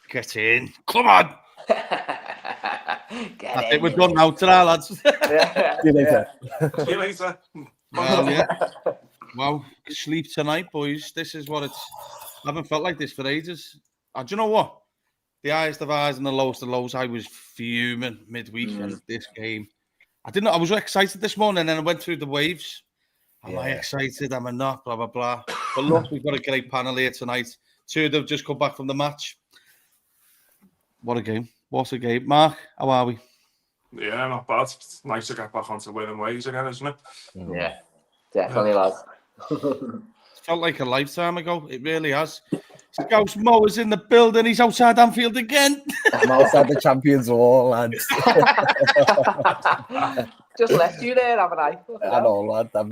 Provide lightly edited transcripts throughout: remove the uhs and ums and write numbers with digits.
Get in. Come on. I think we're done now, ta-ra, lads. See you later. See you later. Well, yeah. Wow, sleep tonight, boys. This is what it's... I haven't felt like this for ages. Do you know what? The highest of highs and the lowest of lows. I was fuming midweek and this game. I was excited this morning, and then I went through the waves. Am I excited? Am I not? Blah, blah, blah. But look, we've got a great panel here tonight. Two of them just come back from the match. What a game. What a game. Mark, how are we? Yeah, not bad. It's nice to get back onto winning ways again, isn't it? Yeah, definitely, lads. It felt like a lifetime ago. It really has. Scouse Mo is in the building. He's outside Anfield again. I'm outside the Champions Wall, lads. Just left you there, haven't I? I know, lad. I've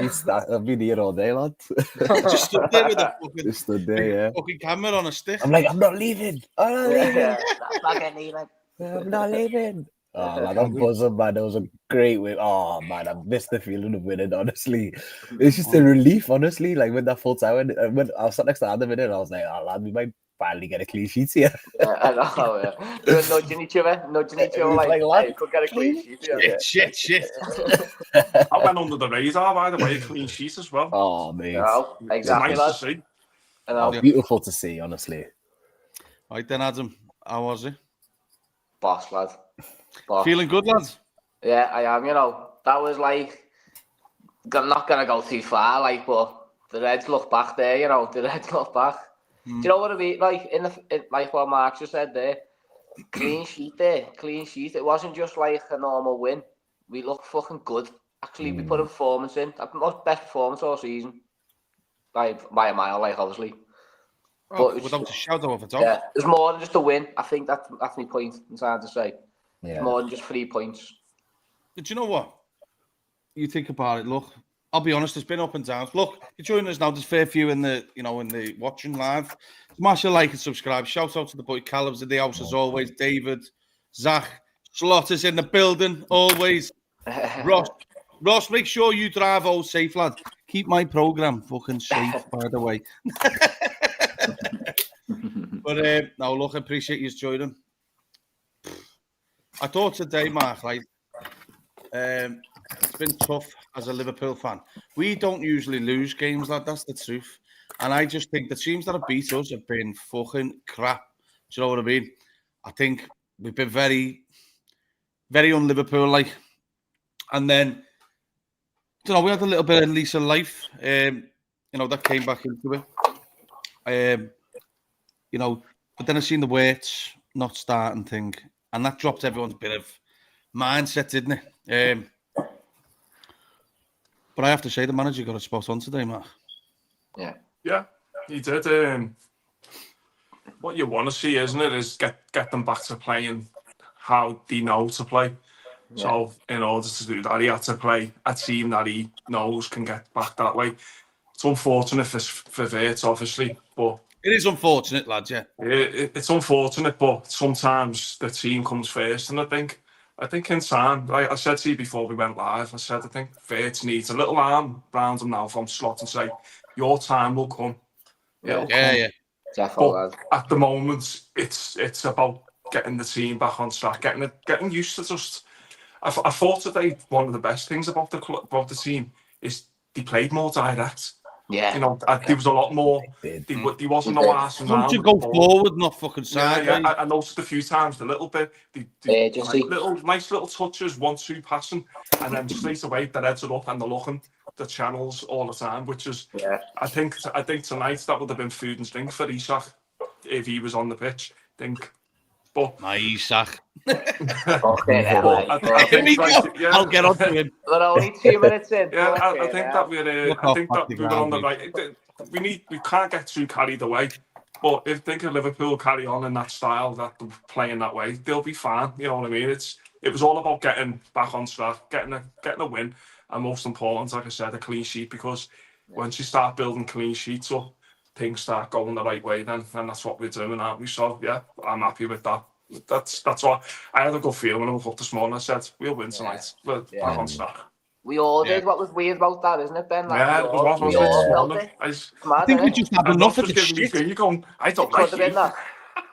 been here all day, lad. Just stood there with a fucking, Stood there, fucking camera on a stick. I'm like, I'm not leaving. I'm not leaving. I'm not getting leaving. I'm not leaving. Oh, man, I'm buzzing, man. It was a great win. Oh, man, I missed the feeling of winning, honestly. It's just a relief, honestly. Like, when that full time, when I was sat next to Adam in it, I was like, oh, lad, we might finally get a clean sheet here. I know, yeah. We were nudging each other, like lad, hey, could get a clean sheet. Yeah. Shit. I went under the radar, by the way, clean sheet as well. Oh, mate. No, exactly, It's nice to see. lads. Beautiful to see, honestly. Right then, Adam, how was it? Boss, lad. Boss. Feeling good, lads? Yeah, I am, you know. That was like, I'm not going to go too far, like, but the Reds look back there, you know. The Reds look back. Do you know what I mean? Like, like what Mark just said there, clean sheet there, clean sheet. It wasn't just like a normal win. We looked fucking good. Actually, we put a performance in. Our best performance all season. By a mile, like, obviously. Oh, but without a shadow of a doubt. Yeah, there's more than just a win. I think that's my point I'm trying to say. Yeah. More than just 3 points. But you know what? You think about it, look, I'll be honest, there's been up and downs. Look, you're joining us now, there's a fair few in the watching live. Smash a like and subscribe. Shout out to the boy Callum's in the house as always. David, Zach, Slaughter's in the building, always. Ross, make sure you drive all safe, lad. Keep my programme fucking safe, by the way. But no, look, I appreciate you joining. I thought today, Mark, like, it's been tough as a Liverpool fan. We don't usually lose games, lad. That's the truth. And I just think the teams that have beat us have been fucking crap. Do you know what I mean? I think we've been very, very un-Liverpool-like. And then, you know, we had a little bit of lease of life, that came back into it. But then I seen the weights not starting thing. And that dropped everyone's bit of mindset, didn't it? But I have to say, the manager got a spot on today, Mark. Yeah, he did. What you want to see, isn't it, is get them back to playing how they know to play. Yeah. So in order to do that, he had to play a team that he knows can get back that way. It's unfortunate for Wirtz, obviously, but... It is unfortunate, lads, yeah. It's unfortunate, but sometimes the team comes first, and I think in time, like I said to you before we went live, I think Wirtz needs a little arm round him now from Slot and say, your time will come. Yeah. Definitely. But at the moment, it's about getting the team back on track, getting used to just... I thought today one of the best things about the team is they played more direct. Yeah, there was a lot more. There wasn't no arse and round. You go forward, not fucking side. Yeah. I noticed a few times a little bit. Nice little touches, 1-2 passing, and then straight away they're heads up and they're looking the channels all the time. Which is, I think tonight that would have been food and drink for Isak if he was on the pitch. But my Isak. I'll get on to him. We're only 2 minutes in. Yeah, I think that we were on the right. We can't get too carried away. But if Liverpool carry on in that style, that they're playing that way, they'll be fine. You know what I mean? It was all about getting back on track, getting a win, and most important, like I said, a clean sheet. Because once you start building clean sheets up, things start going the right way, then and that's what we're doing, aren't we? So yeah, I'm happy with that. That's what I had a good feeling when I woke up this morning. I said, we'll win tonight. We're back on track. We all did. What was weird about that, isn't it, Ben? Like, it was. I think we just had enough of the shit. You're going, I don't like it.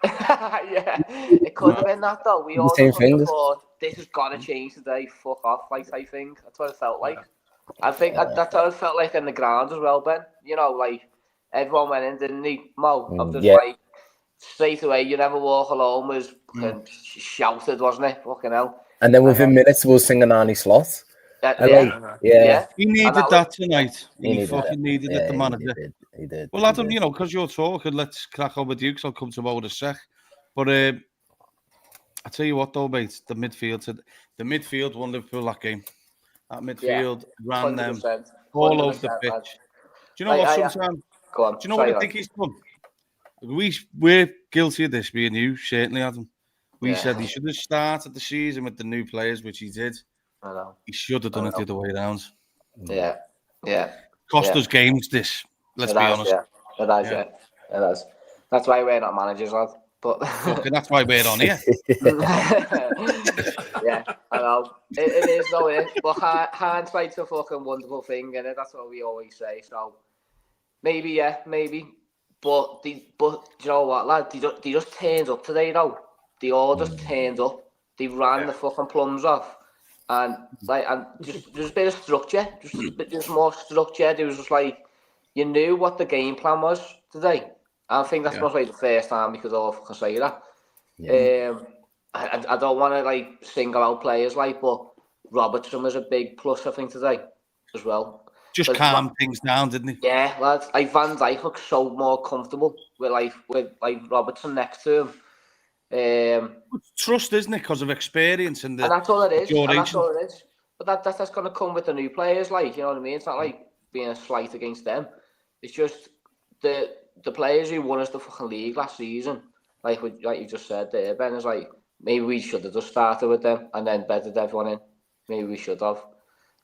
Yeah, it could have been that though. We all same just thing. thought this has got to change today. Fuck off, like I think that's what it felt like. I think that's what it felt like in the ground as well, Ben. You know, like everyone went in, didn't they? Mo, of just like straight away. You never walk alone was fucking shouted, wasn't it? Fucking hell. And then within minutes, we were singing Arnie Slot. He needed that tonight. He fucking needed it, the manager. He did. Well, Adam, you know, because you're talking, let's crack on with you, because I'll come to Mo in a sec. But I tell you what, though, mate, the midfield won Liverpool that game. That midfield ran them all over the pitch. Do you know what? Sometimes, go on. Do you know what I think he's done? We're guilty of this, me and you, certainly, Adam. We said he should have started the season with the new players, which he did. I know. He should have done it the other way around. Yeah. Cost us games, this. Let's be honest. It has. That's why we're not managers, lad. But that's why we're on here. Yeah, I know. It is though, innit? But hindsight's a fucking wonderful thing, innit? That's what we always say. So maybe. But you know what, lad? They just turned up today, though. They all just turned up. They ran the fucking plums off. And just there's a bit of structure. Just more structure. There was just like, you knew what the game plan was today. I think that's not like the first time we could all fucking say that. I don't want to like single out players but Robertson was a big plus I think today as well. Just calm things down, didn't he? Yeah, lads. Like Van Dijk looks so more comfortable with Robertson next to him. Trust, isn't it? Because of experience and that's all it is. But that's going to come with the new players, you know what I mean? It's not like being a slight against them. It's just the players who won us the fucking league last season, like you just said there, Ben, is like, maybe we should have just started with them and then bedded everyone in. Maybe we should have.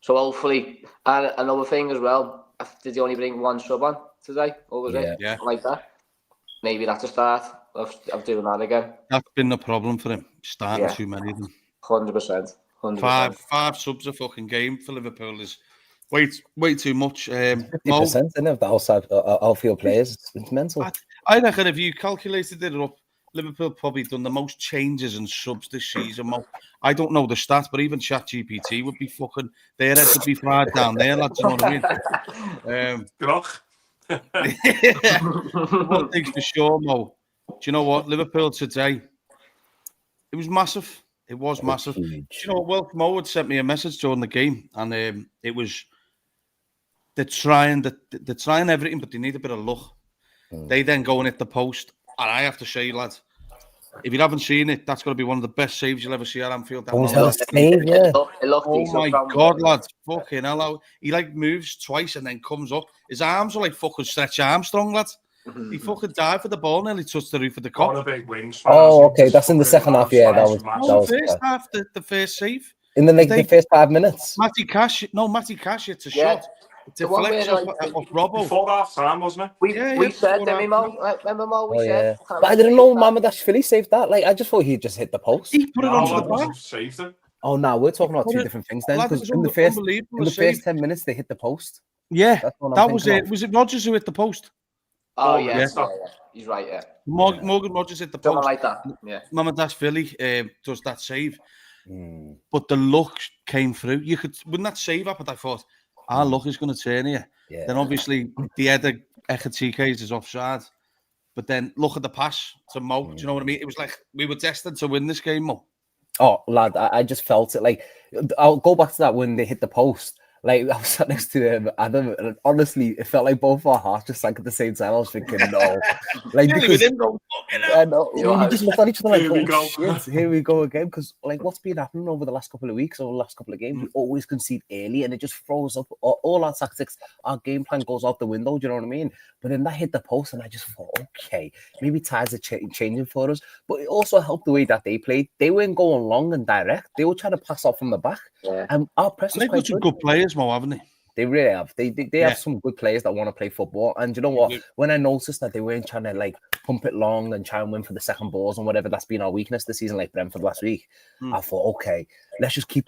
So hopefully, and another thing as well, did he only bring one sub on today? Or was it like that? Maybe that's a start of doing that again. That's been the problem for him, starting too many of them. 100%. Five subs a fucking game for Liverpool is way too much. 50% of the outfield players, it's mental. I reckon if you calculated it up, Liverpool probably done the most changes and subs this season. I don't know the stats, but even ChatGPT would be fucking, their heads would be fried down there, lads, you know what I mean? One thing's for sure, Mo. Do you know what? Liverpool today, it was massive. It was massive. Do you know what? Mo had sent me a message during the game, and it was, they're trying everything, but they need a bit of luck. They then go and hit the post. And I have to say, lads, if you haven't seen it, that's going to be one of the best saves you'll ever see at Anfield. Oh my God, lads. Fucking hell. He moves twice and then comes up. His arms are like fucking Stretch Armstrong, lads. He fucking dived for the ball, nearly touched the roof of the cup. Okay. That's in the second half, yeah. That was the first half, the first save. In the first 5 minutes. Matty Cash, it's a shot. It's a flex of Robbo. Before half time, wasn't it? We said, didn't we, Mo? Remember, Mo? We said. But I didn't know Philly saved that. I just thought he'd just hit the post. He put it onto the bar. Saved it. Oh, no, we're talking about two different things then. Because in the first 10 minutes, they hit the post. Yeah, that was it. Was it Rodgers who hit the post? Oh, yeah. He's right, yeah. Morgan Rodgers hit the post. Something like that, yeah. Mamadas Philly does that save. But the luck came through. When that save happened, I thought, our luck is going to turn here. Yeah. Then obviously the header Ekatike is offside. But then look at the pass to Mo. Do you know what I mean? It was like we were destined to win this game, Mo. Oh, lad, I just felt it. I'll go back to that when they hit the post. I was sat next to Adam, and honestly, it felt like both our hearts just sank at the same time. I was thinking, no. Because I know, we just looked at each other here we go again. Because, what's been happening over the last couple of weeks, over the last couple of games, we always concede early, and it just throws up all our tactics. Our game plan goes out the window, do you know what I mean? But then that hit the post, and I just thought, okay, maybe tides are changing for us. But it also helped the way that they played. They weren't going long and direct. They were trying to pass off from the back. Yeah. And our press was quite good players, Mo, haven't they? They really have. They have some good players that want to play football. And you know what? When I noticed that they weren't trying to like pump it long and try and win for the second balls and whatever, that's been our weakness this season, like Brentford last week. I thought, okay, let's just keep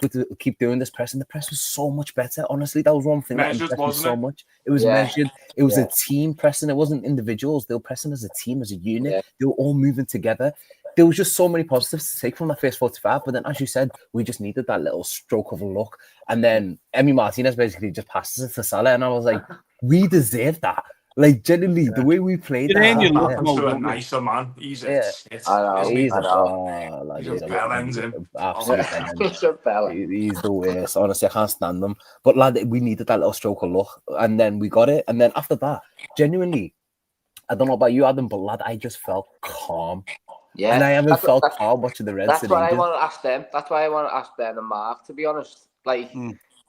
doing this press. And the press was so much better. Honestly, that was one thing that impressed me so much. It was measured. It was a team pressing. It wasn't individuals. They were pressing as a team, as a unit. They were all moving together. There was just so many positives to take from that first 45. But then, as you said, we just needed that little stroke of luck. And then Emi Martinez basically just passes it to Salah. And I was like, we deserve that. Like, genuinely, the way we played that. He's a nicer man. He's a shit. He's a bellend. He's the worst. Honestly, I can't stand them. But, lad, we needed that little stroke of luck. And then we got it. And then after that, genuinely, I don't know about you, Adam, but, lad, I just felt calm. Yeah, and I haven't felt calm watching the Reds. That's what I want to ask them. That's why I want to ask Ben and Mark, to be honest. Like,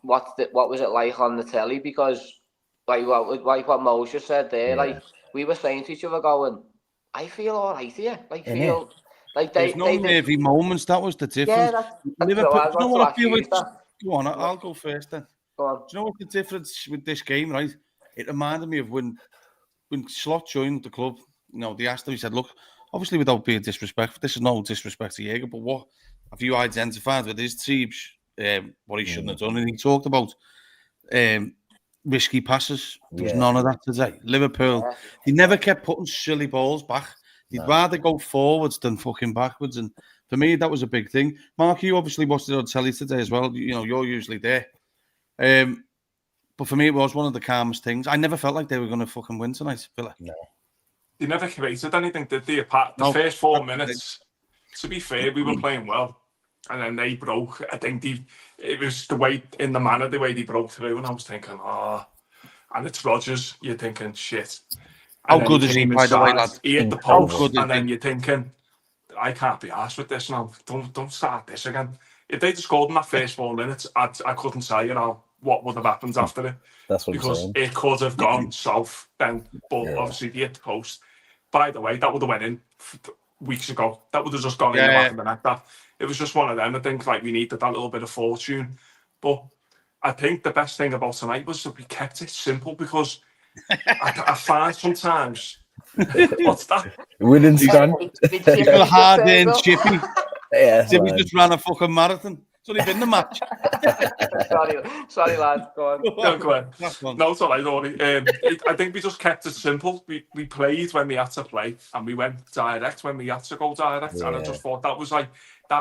what was it like on the telly? Because, like what Mo just said there, like we were saying to each other, going, "I feel all right here." Like, feel like there's no nervy moments. That was the difference. Yeah, Liverpool. You know what I feel? Go on, I'll go first then. Go on. Do you know what the difference with this game? Right, it reminded me of when Slot joined the club. You know, they asked him. He said, "Look." Obviously, without being disrespectful, this is no disrespect to Jaeger, but what have you identified with his teams? What he shouldn't have done, and he talked about risky passes. There was none of that today. Liverpool, they never kept putting silly balls back. They'd rather go forwards than fucking backwards, and for me, that was a big thing. Mark, you obviously watched it on telly today as well. You know, you're usually there, but for me, it was one of the calmest things. I never felt like they were going to fucking win tonight, Villa. No. They never created anything, did they? Apart the first 4 minutes, to be fair, we were playing well. And then they broke. I think it was the way they broke through. And I was thinking, and it's Rodgers. You're thinking, shit. How good is he, by the way, lad? He hit the post. And then you're thinking, I can't be arsed with this now. Don't start this again. If they'd scored in that first 4 minutes, I couldn't tell you now what would have happened after it. That's what because it could have gone south then. But obviously, they hit the post. By the way, that would have went in weeks ago. That would have just gone in the back of the net. It was just one of them. I think like we needed that little bit of fortune. But I think the best thing about tonight was that we kept it simple because I find sometimes what's that? Winning stand. People hard in Chippy. Yeah, Chippy just ran a fucking marathon. It's only been the match. Sorry, lad. Go on. Go on. No, it's all right, Rory. I think we just kept it simple. We played when we had to play, and we went direct when we had to go direct. And I just thought that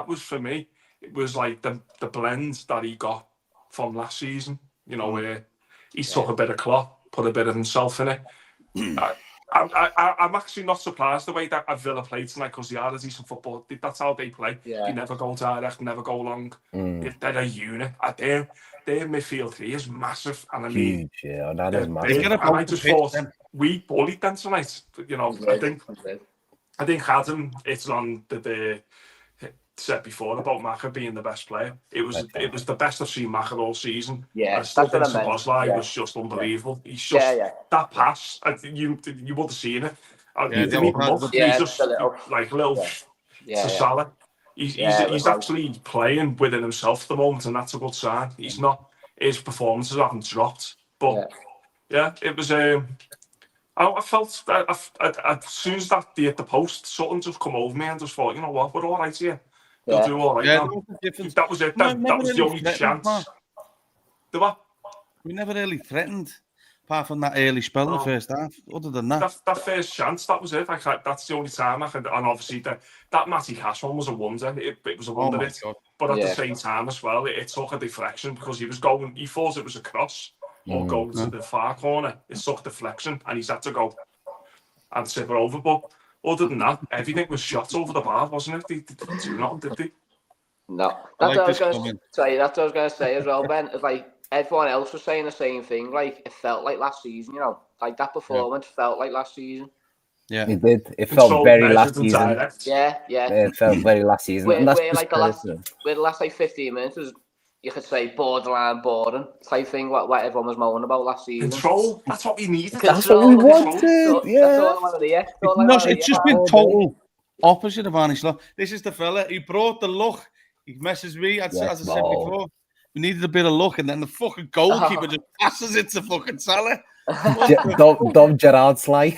was for me. It was like the blend that he got from last season. You know, where he took a bit of Klopp, put a bit of himself in it. I'm actually not surprised the way that Villa played tonight because they are a decent football. That's how they play. Yeah. They never go direct, never go long. They're a unit. Their midfield three is massive. And I mean, huge, yeah, that is massive. And I just thought we bullied them tonight. You know, I think Adam, it's on the said before about Maka being the best player. It was the best I've seen Maka all season. Yeah, I still think Szoboszlai was just unbelievable. He's just that pass. You would have seen it. He didn't even look. He's just like a little to Salah. He's actually playing within himself at the moment, and that's a good sign. He's not. His performances haven't dropped, but it was. I felt as soon as that they hit the post, something just come over me and just thought, you know what, we're all right here. They'll do all right now. That was it. That was the only chance. We never really threatened, apart from that early spell in the first half. Other than that, that first chance, that was it. That's the only time I can. And obviously, that Matty Cash one was a wonder. It was a wonder. But at the same time as well, it took a deflection because he was going. He thought it was a cross or going to the far corner. It took deflection, and he's had to go and tip it over. But other than that, everything was shot over the bar, wasn't it? They didn't do nothing, did they? No. That's what I was going to say as well, Ben. It's like everyone else was saying the same thing. Like, it felt like last season, you know? Like, that performance felt like last season. Yeah. It did. It felt very last season. Yeah. It felt very last season. Where the last like 15 minutes was, you could say, borderline boring type thing, what everyone was moaning about last season. Control. That's what we needed. That's what we wanted. That's all I wanted to hear. It's just been total opposite of Arnie Slot. This is the fella. He brought the luck. He messes me, as I said before. We needed a bit of luck, and then the fucking goalkeeper just passes it to fucking Salah. Dom Gerrard Sly.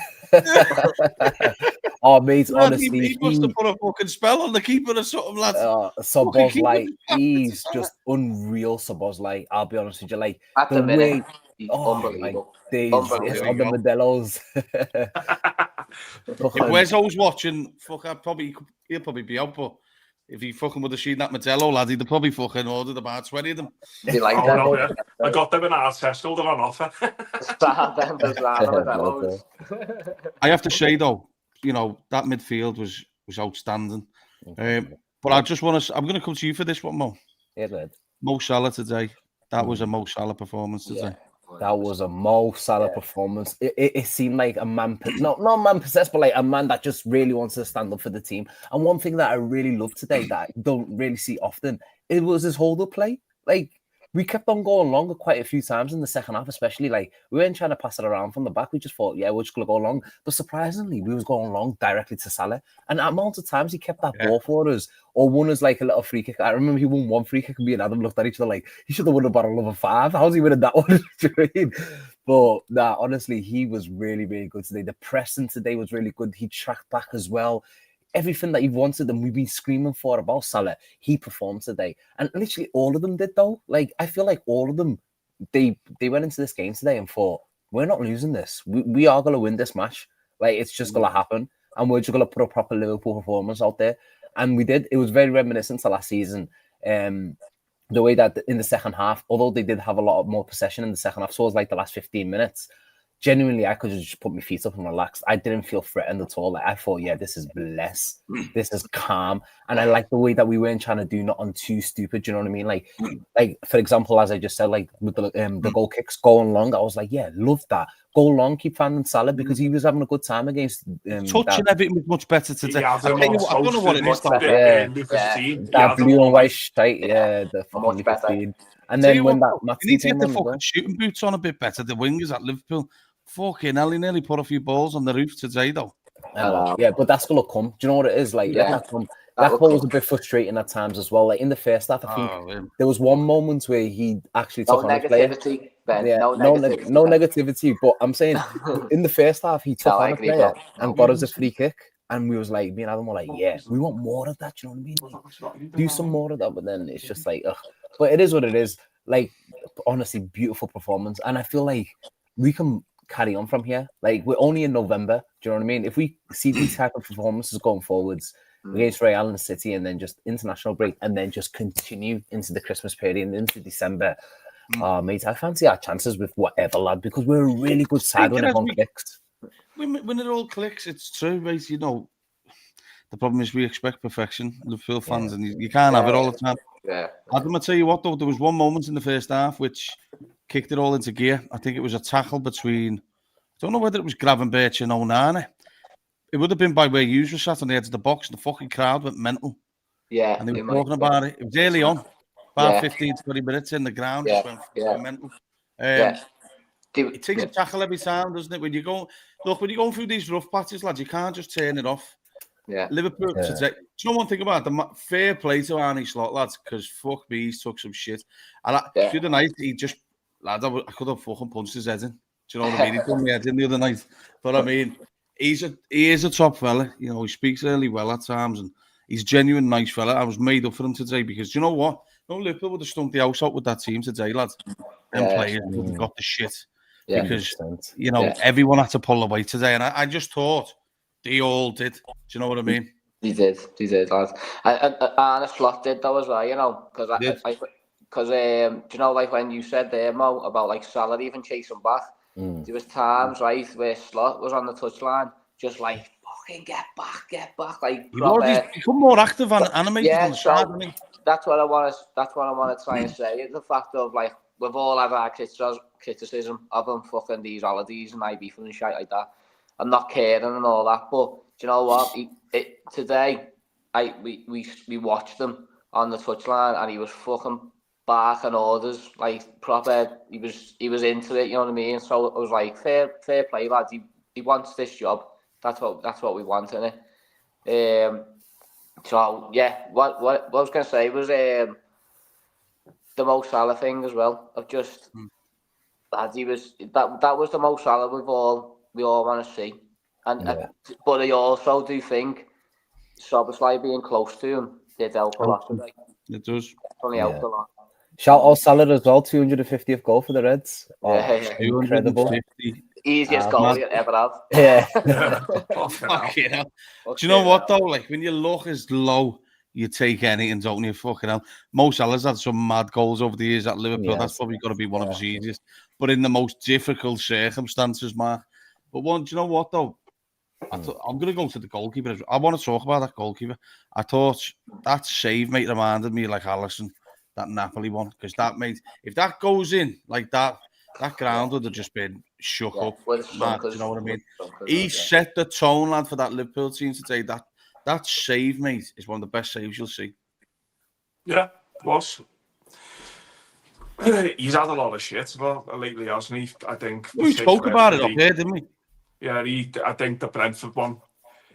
Oh, mate, honestly, he must have put a fucking spell on the keeper or something, lads. Sabozlai, he's just unreal. Sabozlai, I'll be honest with you, like at the the minute, way, he's oh my unbelievable. days, it's on the Modelos. If Wezzo's watching, fuck, he'll probably be out, but if he fucking would have seen that Modelo, lad, he'd have probably fucking ordered about 20 of them. You like Oh, that? no, yeah. I got them in our test, they're on offer. I have to say, though, you know, that midfield was outstanding. But I just want to, I'm going to come to you for this one, Mo. Yeah, good. Mo Salah today. That was a Mo Salah performance today. Yeah. That was a Mo Salah performance. It seemed like a man, not man possessed, but like a man that just really wants to stand up for the team. And one thing that I really loved today that I don't really see often, it was his hold-up play. Like, we kept on going long quite a few times in the second half, especially. Like, we weren't trying to pass it around from the back. We just thought, yeah, we're just going to go long. But surprisingly, we was going long directly to Salah. And the amount of times he kept that ball for us or won us like a little free kick. I remember he won one free kick and me and Adam looked at each other like, he should have won a bottle of a 5. How's he winning that one? Do you know what I mean? But nah, honestly, he was really, really good today. The pressing today was really good. He tracked back as well. Everything that he wanted and we've been screaming for about Salah, he performed today. And literally all of them did, though. Like, I feel like all of them, they went into this game today and thought, we're not losing this. We are going to win this match. Like, it's just going to happen. And we're just going to put a proper Liverpool performance out there. And we did. It was very reminiscent to last season. The way that in the second half, although they did have a lot more possession in the second half, so it was like the last 15 minutes, genuinely, I could just put my feet up and relax. I didn't feel threatened at all. Like, I thought, yeah, this is blessed. This is calm. And I like the way that we weren't trying to do nothing too stupid. You know what I mean? Like for example, as I just said, like with the goal kicks going long, I was like, yeah, love that. Go long, keep finding Salah because he was having a good time against. Touching everything was much better today. I don't know what it is. That blue and white shite, the fucking better. And then when that you need to get the fucking shooting boots on a bit better. The wingers at Liverpool, fucking hell, he nearly put a few balls on the roof today, though. Yeah, but that's gonna come. Do you know what it is? Like, let that come. That goal was a bit frustrating at times as well. Like in the first half, I think there was one moment where he actually took on a player. Ben. Yeah, no negativity. But I'm saying in the first half, he took on a player and got us a free kick. And we was like, me and Adam were like, yeah, we want more of that. You know what I mean? Like, do some more of that. But then it's just like, ugh. But it is what it is. Like, honestly, beautiful performance. And I feel like we can carry on from here. Like, we're only in November. Do you know what I mean? If we see these type of performances going forwards against Real and City and then just international break and then just continue into the Christmas period and into December, mate, I fancy our chances with whatever, lad, because we're a really good side when everyone clicks. When it all clicks, it's true, right? You know, the problem is we expect perfection, Liverpool fans, and you can't have it all the time. Yeah. Adam, I'll tell you what, though, there was one moment in the first half which kicked it all into gear. I think it was a tackle between, I don't know whether it was Gravenberch and Onana. It would have been by where you were sat on the edge of the box, and the fucking crowd went mental. Yeah. And they were talking about it. It was early on, about 15, 20 minutes in the ground, just went mental. It takes a tackle every time, doesn't it? When you're going through these rough patches, lads, you can't just turn it off. Yeah. Liverpool today. Do you know one thing about the fair play to Arnie Slot, lads? Because fuck me, he's took some shit. And the other night, he just, lads, I could have fucking punched his head in. Do you know what I mean? He done my head in the other night. But I mean, he is a top fella. You know, he speaks really well at times, and he's a genuine nice fella. I was made up for him today because you know what? No, Liverpool would have stumped the house out with that team today, lads. Them players would have got the shit. Yeah, because, you know, everyone had to pull away today. And I just thought they all did. Do you know what I mean? He did, lads. And Slot did, though, as well, you know. Because, do you know, like, when you said there, Mo, about, like, Salah even chasing back, there was times, right, where Slot was on the touchline, just like, fucking get back. Like, he's become more active and animated on the side, hasn't he? That's what I want to try and say. The fact of, like, we've all had our criticism of them fucking these holidays and IB and shit like that. I'm not caring and all that, but do you know what? Today, we watched him on the touchline and he was fucking barking orders, like proper. He was into it, you know what I mean? So it was like fair play, lads. He wants this job. That's what we want, innit? So yeah, what I was gonna say was the Mo Salah thing as well. Of just that that was the Mo Salah we all want to see, but I also do think Szoboszlai being close to him did help a lot today. It does. Only helped a lot. Shout out Salah as well, 250th goal for the Reds. Incredible. Easiest goal you ever had. Yeah. Fucking hell. Do you know what though? Like when your luck is low, you take anything, don't you? Fucking hell. Mo Salah's had some mad goals over the years at Liverpool. Yes. That's probably got to be one of his easiest. But in the most difficult circumstances, Mark. But do you know what though? I'm going to go to the goalkeeper. I want to talk about that goalkeeper. I thought that save, mate, reminded me like Alisson, that Napoli one. Because that, mate, if that goes in like that, that ground would have just been shook up. Mark, do you know what I mean? He set the tone, lad, for that Liverpool team today. That save, mate, is one of the best saves you'll see. Yeah, it was. He's had a lot of shit lately, hasn't he? I think. We spoke about it up here, didn't we? Yeah, I think the Brentford one,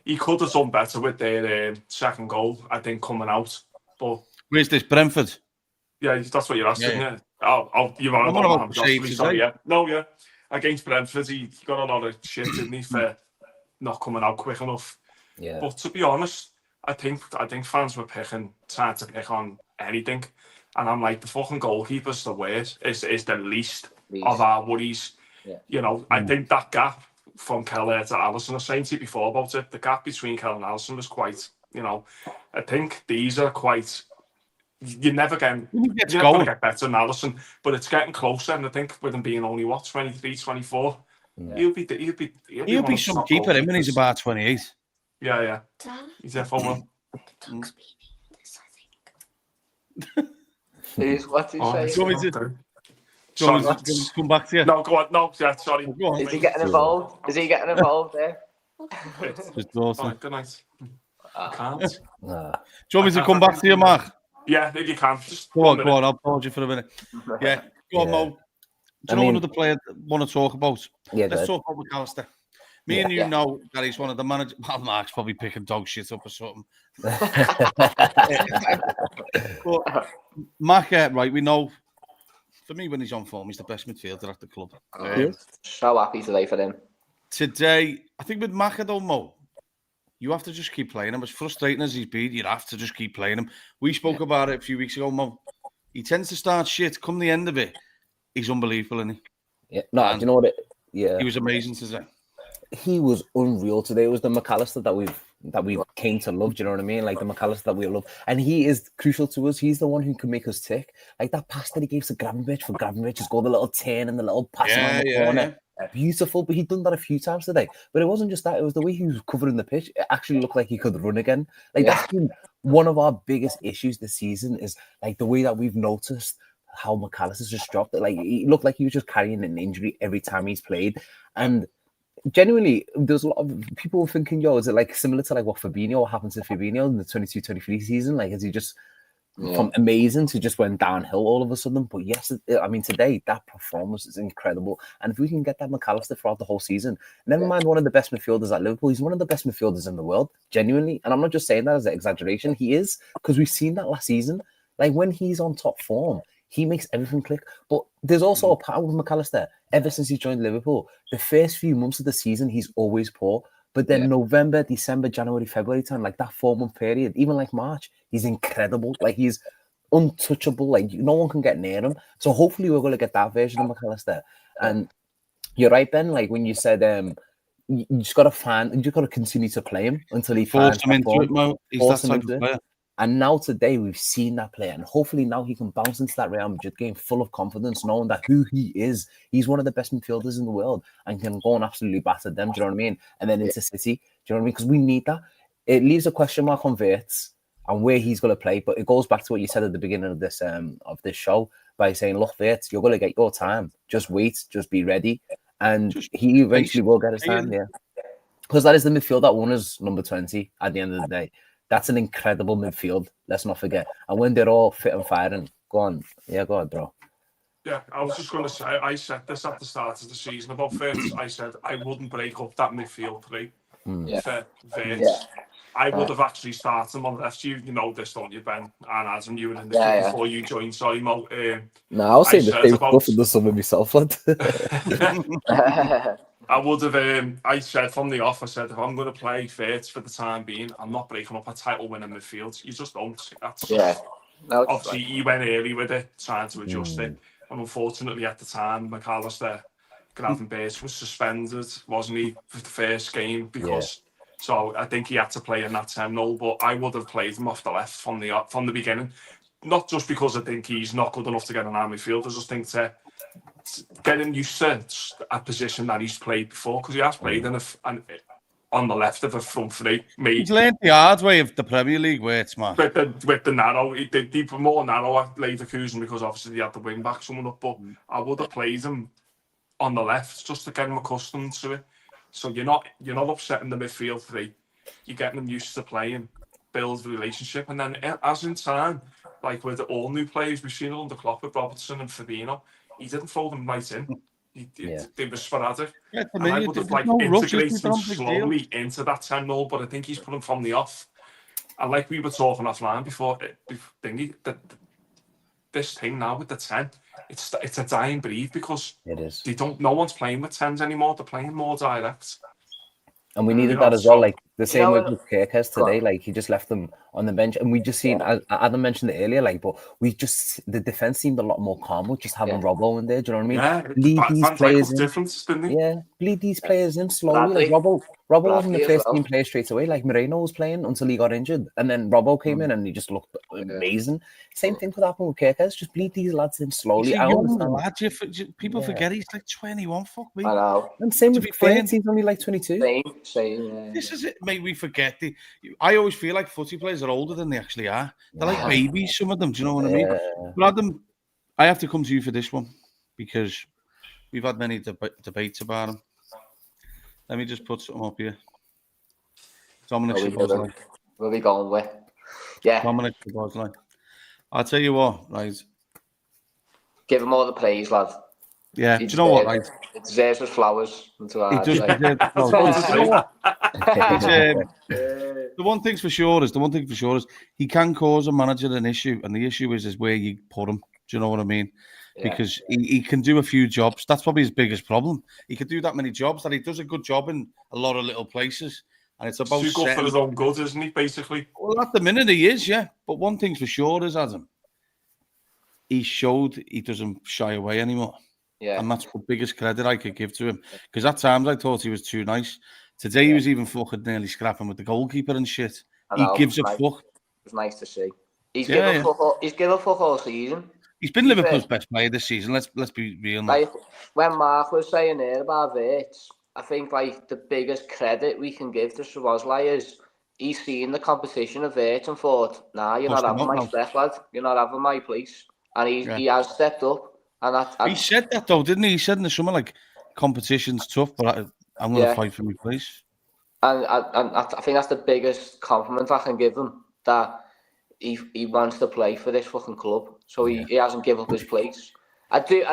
he could have done better with their second goal, I think, coming out. But where's this, Brentford? Yeah, that's what you're asking, yeah. You're on about sorry, yeah. No, yeah. Against Brentford, he got a lot of shit, didn't he, for not coming out quick enough. Yeah. But to be honest, I think fans were trying to pick on anything. And I'm like, the fucking goalkeeper's the worst, is the least of our worries. Yeah. You know, I think that gap from Keller to Alisson, I was saying to you before about it, the gap between Keller and Alisson was quite, you know, I think these are quite, you're never going to get better than Alisson, but it's getting closer, and I think with him being only, 23, 24, he'll be some keeper him when he's about 28. Yeah. He's there for well. What's he saying? Do you want me to come back to you? No, go on. No, yeah, sorry. Go on. Is he getting involved? Is he getting involved there? Just awesome. Good night. I can't. Do you want me to come back to you, Mark? Yeah, if you can. Just go on. I'll pause you for a minute. Yeah, go on, Mo. Do you know another player I want to talk about? Yeah, let's talk about McAllister. Me and you know that he's one of the managers. Well, Mark's probably picking dog shit up or something. But Mark, right, we know. For me, when he's on form, he's the best midfielder at the club. So happy today for him. Today, I think with Maka though, Mo, you have to just keep playing him. As frustrating as he's been, you have to just keep playing him. We spoke about it a few weeks ago, Mo. He tends to start shit. Come the end of it, he's unbelievable, isn't he? Yeah. No, do you know what? He was amazing today. He was unreal today. It was the McAllister that we came to love. Do you know what I mean? Like the McAllister that we love, and he is crucial to us. He's the one who can make us tick. Like that pass that he gave to Gravenberch for Gravenberch, just go the little turn and the little pass around the corner. Yeah. Beautiful, but he'd done that a few times today. But it wasn't just that; it was the way he was covering the pitch. It actually looked like he could run again. Like that's been one of our biggest issues this season. Is like the way that we've noticed how McAllister's just dropped it. Like he looked like he was just carrying an injury every time he's played, and genuinely, there's a lot of people thinking, is it like similar to like what happened to Fabinho in the 22-23 season? Like, is he just from amazing to just went downhill all of a sudden? But yes, I mean, today, that performance is incredible. And if we can get that McAllister throughout the whole season, never mind one of the best midfielders at Liverpool, he's one of the best midfielders in the world, genuinely. And I'm not just saying that as an exaggeration. He is, because we've seen that last season. Like, when he's on top form, he makes everything click. But there's also a pattern with McAllister. Ever since he joined Liverpool, the first few months of the season, he's always poor. But then November, December, January, February time, like that 4-month period, even like March, he's incredible. Like he's untouchable. Like no one can get near him. So hopefully we're going to get that version of McAllister. And you're right, Ben. Like when you said, you just got to continue to play him until he force him into it, Mo. He's that type of player. And now today we've seen that player, and hopefully now he can bounce into that Real Madrid game full of confidence, knowing that who he is. He's one of the best midfielders in the world and can go and absolutely batter them. Do you know what I mean? And then into City. Do you know what I mean? Because we need that. It leaves a question mark on Wirtz and where he's going to play, but it goes back to what you said at the beginning of this show by saying, "Look, Wirtz, you're going to get your time. Just wait. Just be ready." And he eventually will get his time. Yeah, because that is the midfield that won us number 20 at the end of the day. That's an incredible midfield. Let's not forget. And when they're all fit and firing, go on, bro. Yeah, I was just going to say, I said this at the start of the season about Wirtz. I said I wouldn't break up that midfield three for Wirtz. I would have actually started him on the left. You know this, don't you, Ben? And Adam, you were in the Yeah, group yeah. before you joined. Sorry, Mo. No, I was saying the said same about- stuff in the summer myself, lad. I would have. I said from the off, I said if I'm going to play Fitz for the time being, I'm not breaking up a title-winning midfield. You just don't. That's Yeah. No, it's obviously he went early with it, trying to adjust it, and unfortunately at the time, McAllister, Gravenberch was suspended, wasn't he, for the first game because. So I think he had to play in that 10-0, but I would have played him off the left from the beginning. Not just because I think he's not good enough to get an army field, I just think to get him used to a position that he's played before, because he has played on the left of a front three. He's learned the hard way of the Premier League where it's man. With the narrow, he more narrow at Leverkusen because obviously he had the wing back someone up, but I would have played him on the left just to get him accustomed to it. So you're not upsetting the midfield three. You're getting them used to playing, build a relationship, and then as in time, like with all new players, we've seen it under Klopp with Robertson and Fabinho, he didn't throw them right in. They were sporadic. Yeah, and I would have integrated them slowly into that 10-0, but I think he's put them from the off. And like we were talking offline before, this thing now with the 10, it's a dying breed because It is. no one's playing with 10s anymore. They're playing more direct. And we needed that as well. Like the same way with Kirkes today, like he just left them on the bench, and we just seen. Adam mentioned it earlier, like, but the defense seemed a lot more calm with just having Robbo in there. Do you know what I mean? Bleed these players in. Bleed these players in slowly. Like Robbo wasn't the first team player straight away. Like Moreno was playing until he got injured, and then Robbo came in and he just looked amazing. Same thing could happen with Kirkes. Just bleed these lads in slowly. People forget he's like 21. Fuck me. I know. And same with Fitz, he's only like 22. Same. This is it, mate. We forget. I always feel like footy players are older than they actually are. They're like babies, some of them. Do you know what I mean? But Adam, I have to come to you for this one because we've had many debates about him. Let me just put something up here. Dominic Szoboszlai. Where are we going with? Yeah. Dominic Szoboszlai. I'll tell you what, right? Give him all the praise, lad. Yeah, do you know what, right? It deserves his flowers. He does deserve the flowers. You know what? The one thing for sure is he can cause a manager an issue, and the issue is where you put him. Do you know what I mean? Because he can do a few jobs. That's probably his biggest problem. He can do that many jobs, that he does a good job in a lot of little places. And it's about too good for his own good, isn't he, basically? Well, at the minute he is, yeah. But one thing's for sure is, Adam, he showed he doesn't shy away anymore. Yeah. And that's the biggest credit I could give to him. Because at times I thought he was too nice. Today he was even fucking nearly scrapping with the goalkeeper and shit. He gives a fuck. It was nice to see. He's given a fuck all season. He's been Liverpool's best player this season. Let's be real now. Like when Mark was saying there about Wirtz, I think like the biggest credit we can give to Szoboszlai is he's seen the competition of Wirtz and thought, nah, you're not having my step, lad. You're not having my place. And he has stepped up. And he said that though, didn't he? He said in the summer, like, competition's tough, but I'm going to fight for my place. And I think that's the biggest compliment I can give him, that he wants to play for this fucking club, so he hasn't given up his place. I do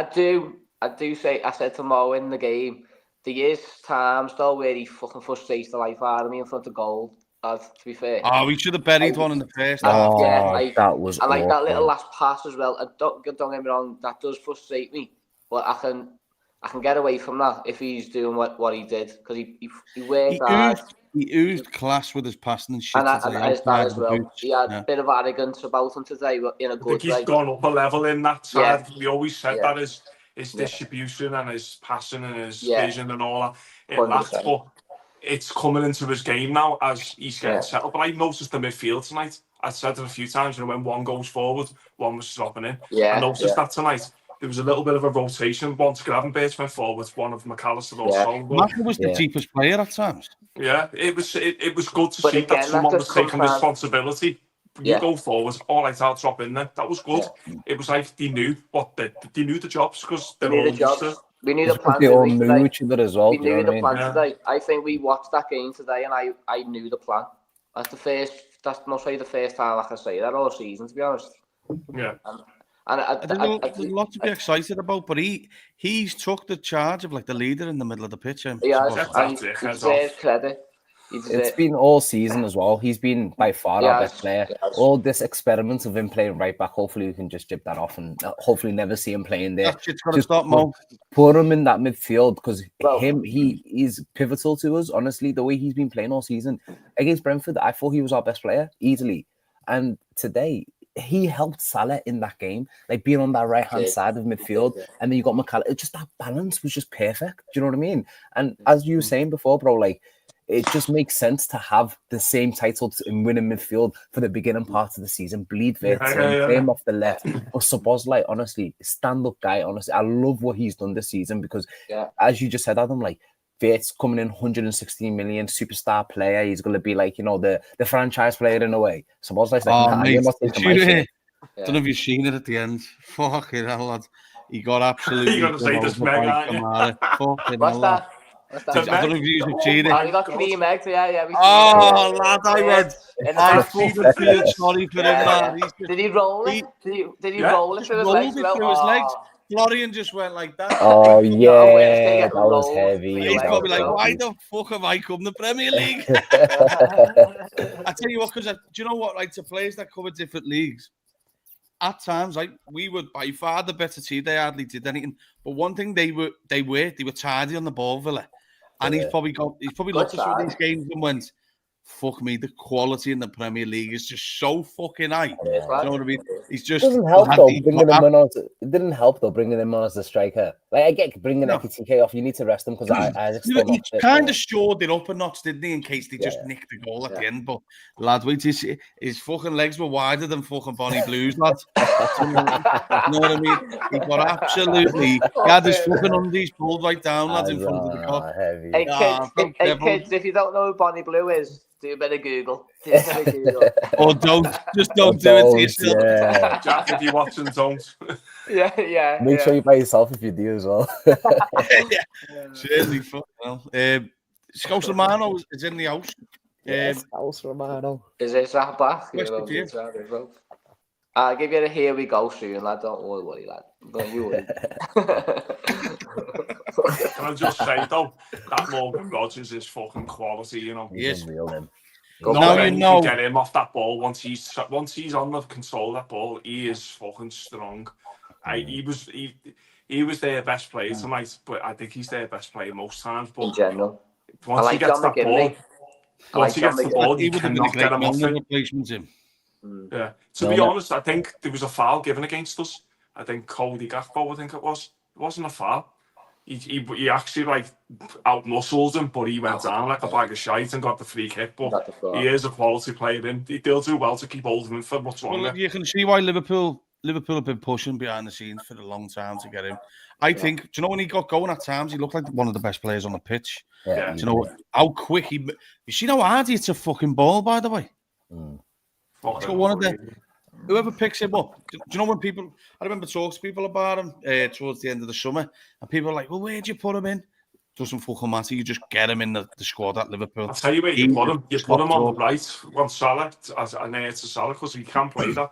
say, I said to Mo in the game, there is times though where he fucking frustrates the life out of me in front of goal. To be fair, we should have buried one in the first. That was and like that little last pass as well. Don't get me wrong, that does frustrate me, but I can get away from that if he's doing what he did, because he worked hard. He oozed class with his passing and shit. And that as well. He had a bit of arrogance about him today, but in a good way. I think he's gone up a level in that side. We always said that his distribution and his passing and his vision and all that. It lacked, but it's coming into his game now as he's getting settled. But I noticed the midfield tonight. I said it a few times, when one goes forward, one was dropping in. I noticed that tonight. There was a little bit of a rotation. Once Gravenberch went forward, one of McAllister also. Maka was the cheapest player at times. Yeah, it was good to see that someone was taking responsibility. You go forward, all right, I'll drop in there. That was good. It was like they knew the jobs, because they're all used to. We knew the plan. They all knew each other as well. We knew the plan today. I think we watched that game today, and I knew the plan. That's most likely the first time I can say that all season, to be honest. Yeah. There's a lot to be excited about, but he's took the charge of like the leader in the middle of the pitch. He deserves credit. It's been all season as well. He's been by far our best player. All this experiment of him playing right back, hopefully we can just jib that off and hopefully never see him playing there. That shit's got to stop, Mo. Put him in that midfield because he is pivotal to us, honestly, the way he's been playing all season. Against Brentford, I thought he was our best player, easily. And today, he helped Salah in that game, like being on that right-hand side of midfield. And then you got McCallum. Just that balance was just perfect. Do you know what I mean? And as you were saying before, bro, like, it just makes sense to have the same title in winning midfield for the beginning part of the season. Bleed Wirtz, play him off the left. But Szoboszlai, honestly, stand-up guy, honestly. I love what he's done this season because, as you just said, Adam, like, Wirtz coming in 116 million, superstar player. He's going to be like, you know, the franchise player in a way. Szoboszlai's like, you're not taking my shit. Don't know if you've seen it at the end. Fucking hell, lad. He got absolutely... You're going to say this, Meg, aren't you? Fucking What's hell, that? I don't know if you've seen it. Oh, you got cream eggs, yeah. Oh, lad, I feel sorry for him, lad. Did he roll it? Did he roll it through his legs? Through his legs. Florian just went like that. Oh, yeah, that was heavy. He's probably like, why the fuck have I come to the Premier League? I tell you what, because do you know what, like, to players that cover different leagues, at times, like, we were by far the better team. They hardly did anything. But one thing they were tidy on the ball, Villa. And he's probably looked at some of these games and went, fuck me, the quality in the Premier League is just so fucking high. You know what I mean? He's just... It doesn't help, though, bringing him on it didn't help, though, bringing him on as the striker. Like, I get bringing Ekitike off, you need to rest him, because he kind of shored it up a notch, didn't he, in case they just nicked the goal at the end. But, lad, wait till you see, his fucking legs were wider than fucking Bonnie Blues, lad. You know what I mean? He got absolutely... He had his fucking undies pulled right down, lads, in front of the cock. Hey, kids, if you don't know who Bonnie Blue is, do a bit of Google. Or don't do it to yourself. Yeah. Jack, if you're watching, don't. Yeah. Make sure you buy yourself if you do as well. Certainly, fuck well. Scouse Mo is in the house. Scouse Mo. Is it that back? I'll give you a here we go soon, lad. Don't worry, lad. Don't worry. Can I just say, though, that Morgan Rodgers is fucking quality, you know. He's unreal, man. Now you know. Get him off that ball once he's on the control of that ball. He is fucking strong. He was their best player tonight, but I think he's their best player most times. But in general, once he gets that ball, he you cannot get him off it. Yeah. To be honest, I think there was a foul given against us. I think Cody Gakpo, I think it was. It wasn't a foul. He actually like out-muscled him, but he went down like a bag of shite and got the free kick. But he is a quality player, and they'll do well to keep hold of him for much longer. Well, you can see why Liverpool have been pushing behind the scenes for a long time to get him. I think, do you know when he got going at times, he looked like one of the best players on the pitch. Yeah. Do you know how quick you see how hard he hits a fucking ball, by the way? He's got one of the... Whoever picks him up, do you know when people... I remember talking to people about him towards the end of the summer, and people are like, well, where'd you put him in? Doesn't fucking matter. You just get him in the squad at Liverpool. I'll tell you where you put him. You put him on the right, on Salah, near to Salah, because he can't play that.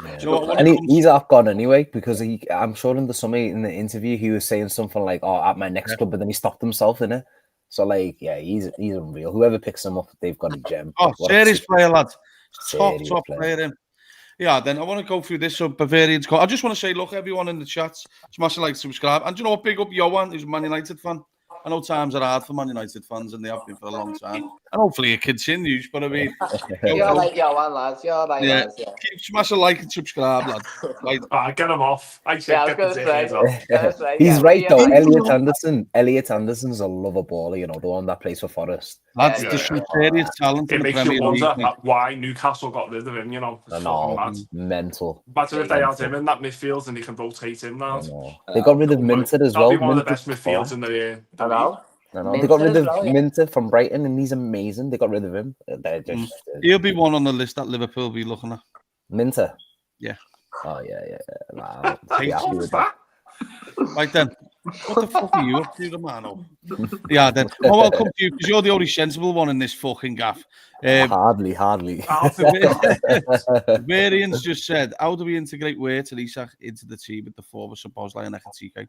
Yeah. You know and he's off gone anyway, because I'm sure in the summer, in the interview, he was saying something like, oh, at my next club, but then he stopped himself in it. So, like, yeah, he's unreal. Whoever picks him up, they've got a gem. Oh, serious player, lad. Top player. Yeah, then I want to go through this. So Bavarian's call. I just want to say, look, everyone in the chat, smash a like, subscribe. And do you know what? Big up Johan, who's a Man United fan. I know times are hard for Man United fans, and they have been for a long time. And hopefully it continues, but I mean... You're like Johan, lads. You're like lads, yeah. Smash a like and subscribe, lad. Right. Get him off. I said get the dickheads off. He's right, though. Elliot Anderson's a lover baller, you know, the one that plays for Forest. That's the serious talent in the Premier League. It makes you wonder why Newcastle got rid of him, you know. Mental. Imagine if they had him in that midfield and they can rotate him now. They got rid of Minter as well. That'd be one of the best midfields in the league. They got rid of Minter from Brighton, and he's amazing. They got rid of him. He'll be one on the list that Liverpool will be looking at. Minter? Yeah. Oh, yeah. Right then, what the fuck are you up to, Romano? Yeah, then. Oh, I'll come to you, because you're the only sensible one in this fucking gaff. Hardly. Varians just said, how do we integrate Wirtz and Isak into the team with the forward Szoboszlai and Ekitike?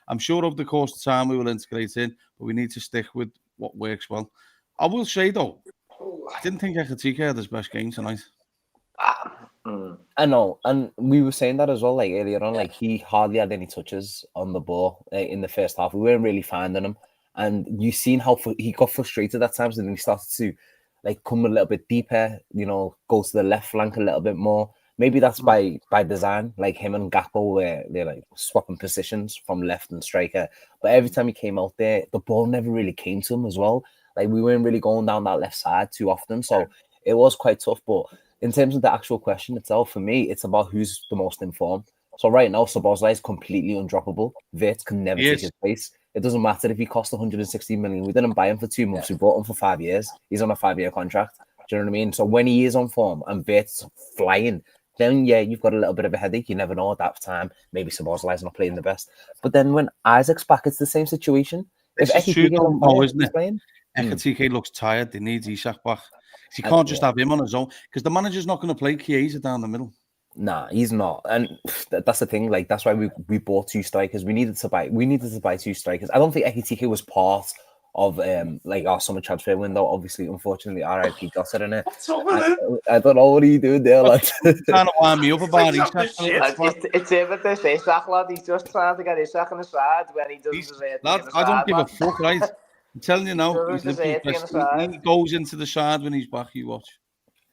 I'm sure over the course of time we will integrate in, but we need to stick with what works well. I will say though, I didn't think Ekitike had his best game tonight. I know, and we were saying that as well, like earlier on, like he hardly had any touches on the ball in the first half. We weren't really finding him, and you seen how he got frustrated at times, and then he started to like come a little bit deeper, go to the left flank a little bit more. Maybe that's by design, like him and Gakpo, where they're like swapping positions from left and striker. But every time he came out there, the ball never really came to him as well. Like we weren't really going down that left side too often, so it was quite tough. But in terms of the actual question itself, for me, it's about who's the most informed. So right now, Szoboszlai is completely undroppable. Wirtz can never take his place. It doesn't matter if he cost 160 million. We didn't buy him for 2 months. We bought him for 5 years. He's on a 5-year contract. Do you know what I mean? So when he is on form and Wirtz flying, then you've got a little bit of a headache. You never know at that time. Maybe Szoboszlai's not playing the best. But then when Isaac's back, it's the same situation. If Ekitike looks tired. They need Isak back. You can't just have him on his own because the manager's not going to play Chiesa down the middle. Nah, he's not, and that's the thing. Like that's why we bought 2 strikers. We needed to buy 2 strikers. I don't think Ekitike was part of like our summer transfer window. Obviously, unfortunately, RIP got it in it. I don't know what are you doing there, lad. Trying to wind me up about Isak. It's him with this Isak, lad. He's just trying to get Isak on the side when he doesn't deserve to be on the side. I don't give a fuck, right? I'm telling you now, he goes into the side when he's back. You watch.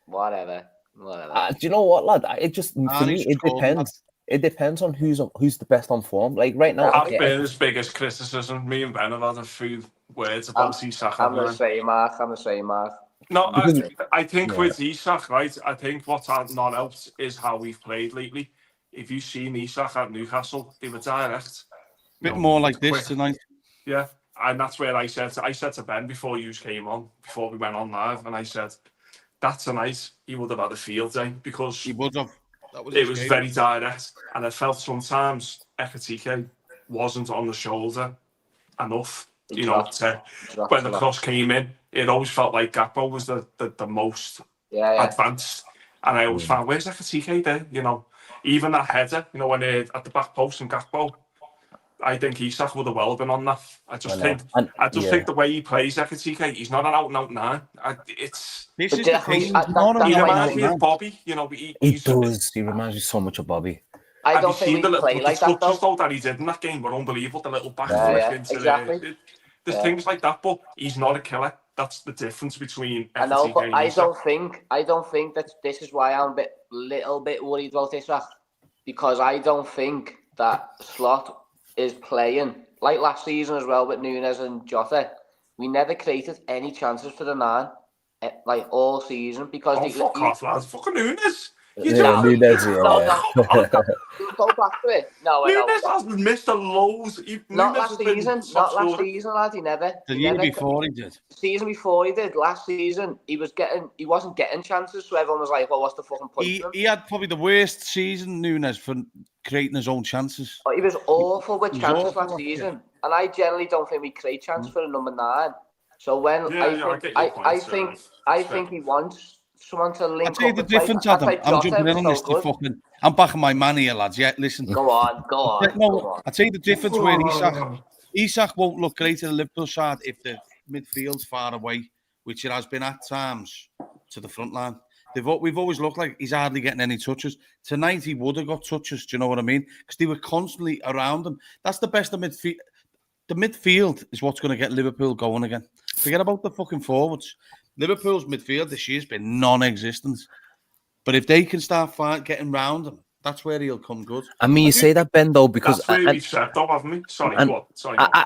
Whatever. Do you know what, lad? It just for me, it depends. It depends on who's the best on form. Like right now, that's been his biggest criticism. Me and Ben have had a few words about Isak. I'm the same, Mark. No, I think with Isak, right? I think what's not helped is how we've played lately. If you've seen Isak at Newcastle, they were direct. Bit more like this quick. Tonight. Yeah, and that's where I said to Ben before you came on, before we went on live, and I said that tonight he would have had a field day because he would have. It was very direct, and I felt sometimes Ekitike wasn't on the shoulder enough. When the cross came in, it always felt like Gakpo was the most advanced, and I always found where's Ekitike there? Even that header, when at the back post and Gakpo. I think Isak would have well been on that. I just think the way he plays Ekitike, he's not an out-and-out 9. He reminds me of Bobby. He does. He reminds me so much of Bobby. I don't think we play like that, though. That he did in that game were unbelievable. The little back exactly. There's things like that, but he's not a killer. That's the difference between Ekitike. I know, but I don't think that this is why I'm a little bit worried about Isak, because I don't think that Slot is playing like last season as well with Nunes and Jota. We never created any chances for the 9 like all season because fuck off, lads. Fucking Nunes. Nunes, No, go back to it. Nunes has missed a loads. Not last season, lad. He never. The year before he did. The season before he did. Last season he wasn't getting chances, so everyone was like, "Well, what's the fucking point?" He had probably the worst season, Nunes, for creating his own chances. He was awful with chances last season, and I generally don't think we create chances for a number 9. So when I think he wants someone to link. I'll tell you the difference, Adam. I'm jumping in on this. I'm backing my man here, lads. Yeah, listen. Go on. I'll tell you the difference where Isak won't look great at the Liverpool side if the midfield's far away, which it has been at times to the front line. We've always looked like he's hardly getting any touches. Tonight he would have got touches. Do you know what I mean? Because they were constantly around him. That's the best of midfield. The midfield is what's going to get Liverpool going again. Forget about the fucking forwards. Liverpool's midfield this year's been non-existent. But if they can start getting round him, that's where he'll come good. I mean, you say that, Ben, though, because... That's where we've said, though, haven't we? Sorry.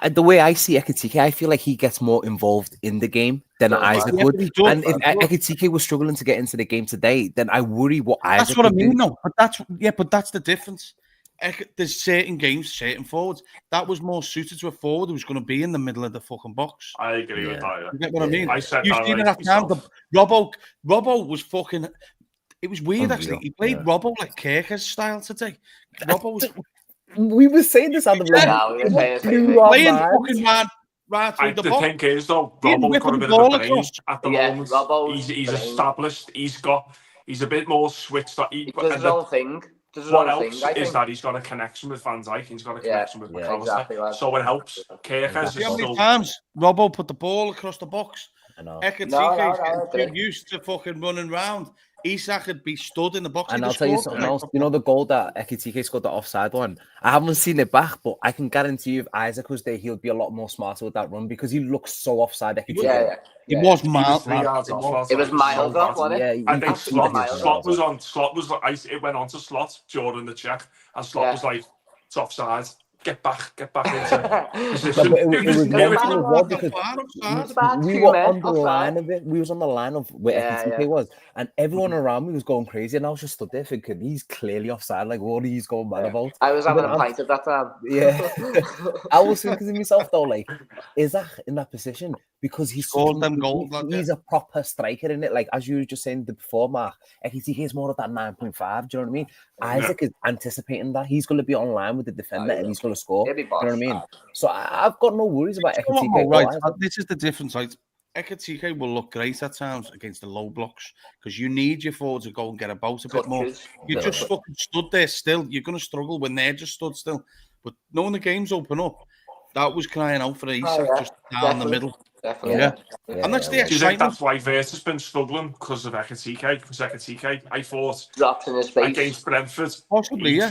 The way I see Ekitike, I feel like he gets more involved in the game than Isaac would. And if Ekitike was struggling to get into the game today, then I worry what Isaac That's what I mean, no. But that's the difference. There's certain games, certain forwards that was more suited to a forward who's going to be in the middle of the fucking box. I agree with that. Yeah. You get what I mean? I said You've seen it at times. Robbo was fucking. It was weird actually. He played Robbo like Kirker's style today. Robbo was. We were saying this on the playing fucking man right through the box. The thing is though, Robbo's got a bit of a brains at the moment. He's established. He's a bit more switched. He does his own thing. What else is that he's got a connection with Van Dijk, he's got a connection with McAllister, exactly, so it helps. How many times Robbo put the ball across the box know. Ekitike's too used to fucking running round. Isak would be stood in the box. And I'll tell you something else. You know the goal that Ekitike scored, the offside one? I haven't seen it back, but I can guarantee you if Isaac was there, he'll be a lot more smarter with that run because he looks so offside. Yeah. He was mild. 3 yards off. It was miles off, wasn't it? I think Slot was on. It went on to Slot during the check, and Slot was like, "It's offside. Get back into position." It was well because we were on the line of it. We was on the line of where Ekitike was, and everyone around me was going crazy, and I was just stood there thinking, he's clearly offside. Like, what are you going mad about? I was having a pint at that time. Yeah, I was thinking to myself though, like, is that in that position because he's he's a proper striker in it? Like as you were just saying before, Mark, Ekitike is more of that 9.5. Do you know what I mean? Isaac is anticipating that he's going to be online with the defender and he's going to score. You know what I mean? So I've got no worries about Ekitike. Right, this is the difference. Like Ekitike will look great at times against the low blocks because you need your forward to go and get about a bit more. You just fucking stood there still. You're going to struggle when they're just stood still. But knowing the game's open up, that was crying out for Isak just down the middle. Definitely. Yeah. And that's the excitement. Do you think that's why Vert has been struggling because of Ekitike? Because Ekitike, I thought, dropped in his face against Brentford. Possibly,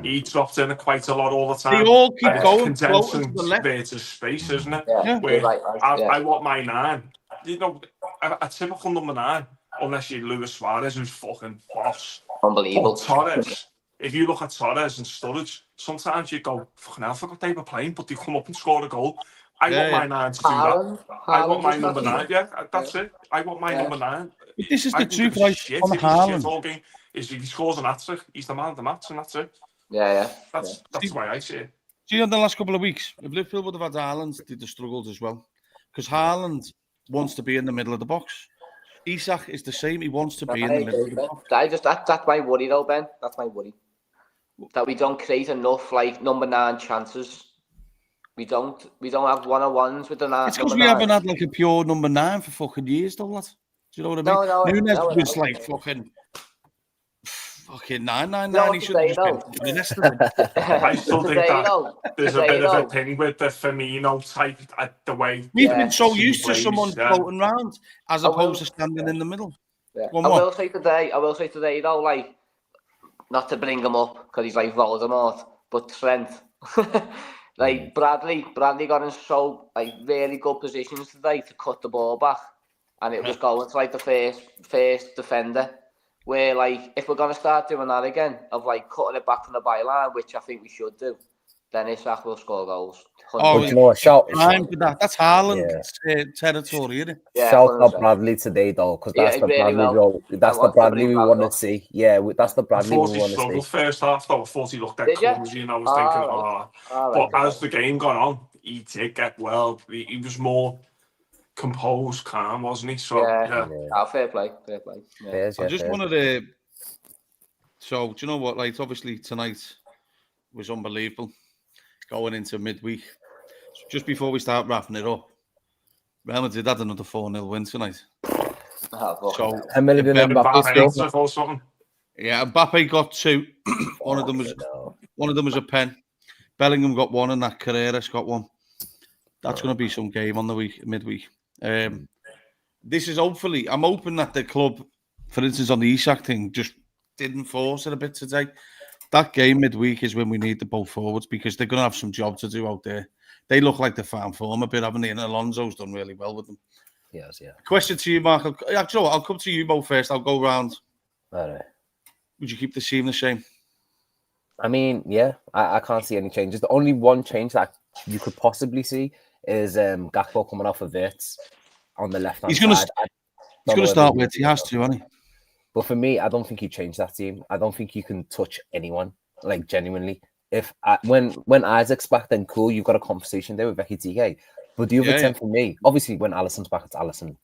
he dropped in quite a lot all the time. They all keep going, condensing Vert's space, isn't it? I want my 9. You know, a typical number 9, unless you're Luis Suarez, who's fucking boss. Unbelievable. But Torres, if you look at Torres and Sturridge, sometimes you go, fucking hell, I forgot they were playing, but they come up and score a goal. I want my 9 to do that. I want my number 9. Yeah, that's it. I want my number 9. But this is the truth, like on Haaland. Is if he scores an hat-trick, he's the man of the match, and that's it. That's the way I see it. Do you know the last couple of weeks, if Liverpool would have had Haaland, they'd have struggled as well. Because Haaland wants to be in the middle of the box. Isak is the same. He wants to be in the middle of the box. That's my worry, though, Ben. That's my worry. That we don't create enough like number 9 chances. We don't have one-on-ones with the 9. It's because we haven't had like a pure number 9 for fucking years, though, lad. Do you know what I mean? Nunes was like fucking 999. He should have just been I still think that there's a bit of a thing with the Firmino type at the way. We've been so used to someone floating around as opposed to standing in the middle. I will say today, though, like, not to bring him up because he's like Voldemort, but Trent. Like Bradley got in so like really good positions today to cut the ball back, and it was going to like the first defender. Where like if we're gonna start doing that again of like cutting it back from the byline, which I think we should do, then Isak will score goals. But you know what? That's Haaland's territory, isn't it? Shout out Bradley today, though, because that's the Bradley. That's the Bradley we want to see. Yeah, that's the Bradley we want to see. First half, though, I thought he looked that clumsy, and I was thinking, but as the game got on, he did get well. He was more composed, calm, wasn't he? So fair play. I just wanted to. So do you know what? Like, obviously tonight was unbelievable. Going into midweek. So just before we start wrapping it up, Real Madrid had another 4-0 win tonight. So Mbappe got 2. One of them was a pen. Bellingham got 1, and that Carreras got 1. That's going to be some game on the midweek. This is hopefully. I'm hoping that the club, for instance, on the Isak thing, just didn't force it a bit today. That game midweek is when we need the both forwards because they're going to have some job to do out there. They look like they found form a bit, haven't they? And Alonso's done really well with them. Yes, yeah. Question to you, Mark. Actually, I'll come to you both first. I'll go round. All right. Would you keep the team the same? I mean, yeah, I can't see any changes. The only one change that you could possibly see is Gakpo coming off of Wirtz on the left hand side. He's going to start with. He has to, hasn't he? But for me, I don't think you change that team. I don't think you can touch anyone, like genuinely. When Isaac's back, then cool, you've got a conversation there with Ekitike. But the other 10 for me, obviously when Alisson's back, it's Alisson.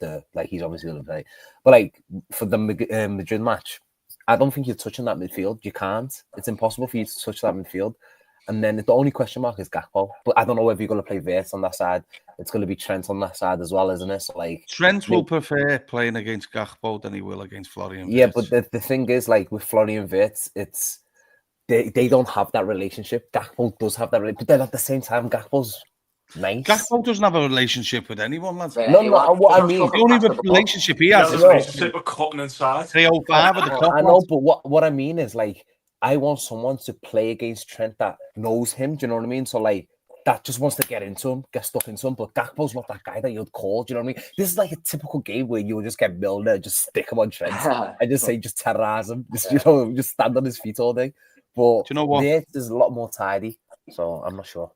He's obviously going to play. But like for the Madrid match, I don't think you're touching that midfield. You can't. It's impossible for you to touch that midfield. And then the only question mark is Gakpo. But I don't know whether you're going to play Wirtz on that side. It's going to be Trent on that side as well, isn't it? So, like, Trent will prefer playing against Gakpo than he will against Florian Wirtz. Yeah, but the thing is, like, with Florian Wirtz, it's they don't have that relationship. Gakpo does have that relationship. But then at the same time, Gakpo's nice. Gakpo doesn't have a relationship with anyone, lads. Yeah, No, he no, wants- what I he mean- wants The only to pass the ball. relationship he He has has is a relationship with Cotton inside. 305 at the top. I know, lads. but what I mean is like I want someone to play against Trent that knows him. Do you know what I mean? So like that just wants to get into him, get stuck into him. But Gakpo's not that guy that you'd call. Do you know what I mean? This is like a typical game where you'll just get Milner, just stick him on Trent, and just say, just terrorize him. Just just stand on his feet all day. But Do you know what? There's a lot more tidy. So I'm not sure.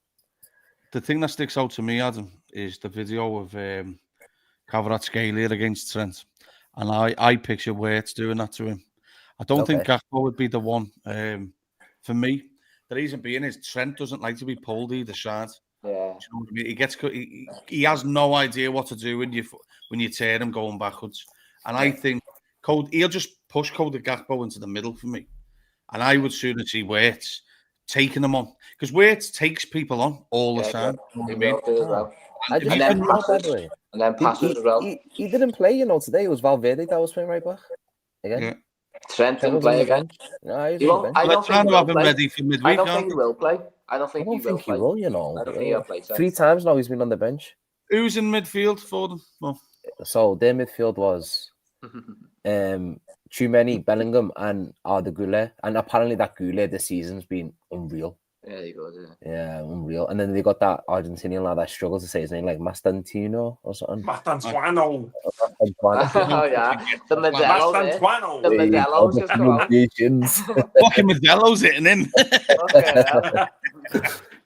The thing that sticks out to me, Adam, is the video of Kvaratskhelia against Trent. And I picture Wirtz doing that to him. I don't think Gakpo would be the one. For me, the reason being is Trent doesn't like to be pulled either side. Yeah. Do you know what I mean? He has no idea what to do when you turn him going backwards. And I think he'll just push Cody Gakpo into the middle for me. And I would sooner see Wirtz taking them on. Because Wirtz takes people on all the time. He will do as well. I just And then by passes. the way. And then passes as well. He didn't play, today. It was Valverde that was playing right back. Again. Yeah. Trent didn't play again. No, he's He on the won't, bench. I don't think he have will him play. ready for I midweek. don't think he will play. I don't I think don't he will think he play. will, I don't think he'll play. 3 times now he's been on the bench. Who's in midfield for them? Well, So their midfield was Tchouameni, Bellingham, and Arda Güler. And apparently that Güler this season's been unreal. Yeah, he goes. Yeah, unreal. And then they got that Argentinian lad, I struggle to say his name, like Mastantino or something. Mastantuano. Oh yeah, the Modelo. Mastantuano. The Modelo's just come out. Pronunciations. fucking Modelo's hitting in. Okay, yeah.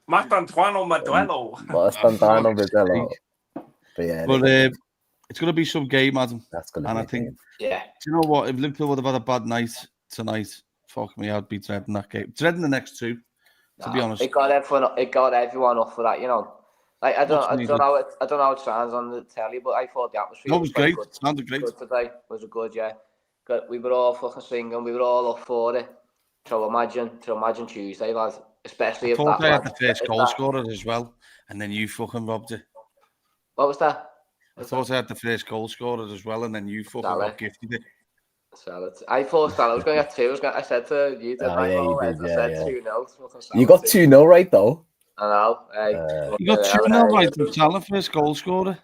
Mastantuano Modelo. Mastantano Modello. But yeah, But it's going to be some game, Adam. that's gonna And be I a think, game. Yeah. do you know what? If Liverpool would have had a bad night tonight, fuck me, I'd be dreading that game. Dreading the next two, to be honest. It got everyone up for that, Like I don't know how it sounds on the telly, but I thought the atmosphere No, it was quite great. good. It sounded great. Good today. Was it good? Yeah. Good. We were all fucking singing. We were all up for it. So imagine Tuesday, lads. Especially if thought that. I had the first goal scorer as well, and then you fucking robbed it. What was that? I thought I had the first goal scorer as well, and then you fucking got gifted it. I thought Salah was going to get 2. I said to you, you did, I said 2-0. You got 2-0 right though. I know. You got 2-0 right from Salah, first goal scorer.